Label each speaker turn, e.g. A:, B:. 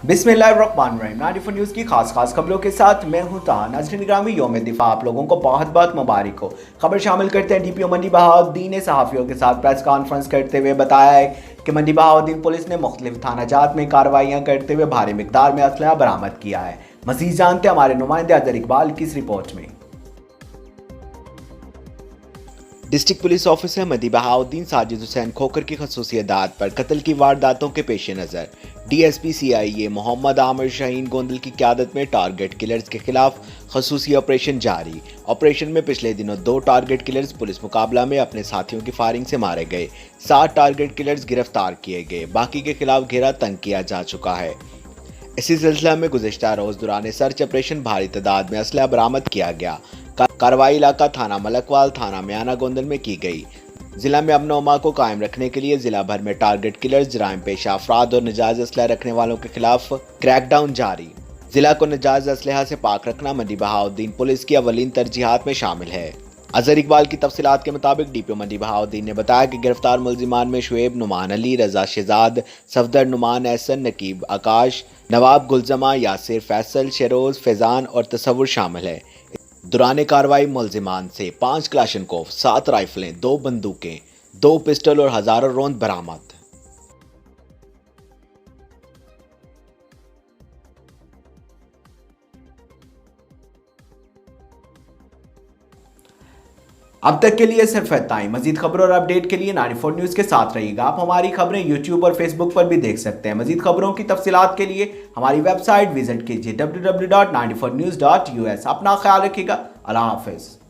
A: बिस्मिल्लाहिर्रहमानिर्रहीम। 94 न्यूज़ की खास खबरों के साथ मैं हूं ताहा। नाज़रीन ग्रामी, यौम दिफा आप लोगों को बहुत बहुत मुबारक हो। खबर शामिल करते हैं। डीपीओ मंडी बहाउद्दीन ने सहाफ़ियों के साथ प्रेस कॉन्फ्रेंस करते हुए बताया है कि मंडी बहाउद्दीन पुलिस ने मुख्तलिफ थाना जात में कार्रवाइयाँ करते हुए भारी मिकदार में असलहा बरामद किया है। मज़ीद जानते हैं हमारे नुमाइंदे अजहर इकबाल की इस रिपोर्ट में। डिस्ट्रिक्ट पुलिस ऑफिसर मंडी बहाउद्दीन साजिद हुसैन खोखर की खसूसी अदालत पर कत्ल की वारदातों के पेश नज़र DSP CIA मोहम्मद आमिर शाहीन गोंदल की क़यादत में टारगेट किलर्स के खिलाफ खसूसी ऑपरेशन जारी। ऑपरेशन में पिछले दिनों 2 टारगेट किलर्स पुलिस मुकाबला में अपने साथियों की फायरिंग से मारे गए। 7 टारगेट किलर्स गिरफ्तार किए गए। बाकी के खिलाफ घेरा तंग किया जा चुका है। इसी सिलसिला में गुज़िश्ता रोज़ दौरान सर्च ऑपरेशन भारी तादाद में असलहा बरामद किया गया। कार्रवाई इलाका थाना मलकवाल, थाना म्याना गोंदल में की गई। जिला में अमन अमा को कायम रखने के लिए जिला भर में टारगेट किलर्स, जराइम पेशा अफराद और नजायज असलहा रखने वालों के खिलाफ क्रैकडाउन जारी। जिला को नजायज असलहा से पाक रखना मंडी बहाउद्दीन पुलिस की अवलीन तरजीहात में शामिल है। अजहर इकबाल की तफसीलात के मुताबिक डीपीओ मंडी बहाउद्दीन ने बताया कि गिरफ्तार मुलजिमान में शुएब, नुमान अली, रजा शहजाद, सफदर नुमान एहसन, नकीब आकाश, नवाब गुलजमा, यासिर फैसल, शेरोज फैजान और तसव्वुर शामिल है। दौरान कार्रवाई मुलजिमान से 5 क्लाशनकोव, 7 राइफलें, 2 बंदूकें, 2 पिस्टल और हजारों रौंद बरामद। अब तक के लिए सिर्फ इतना ही। मजीद खबरों और अपडेट के लिए 94 न्यूज़ के साथ रहिएगा। आप हमारी खबरें YouTube और Facebook पर भी देख सकते हैं। मजीद खबरों की तफसीलात के लिए हमारी वेबसाइट विजिट कीजिए www.94news.us। अपना ख्याल रखिएगा। अल्लाह हाफिज़।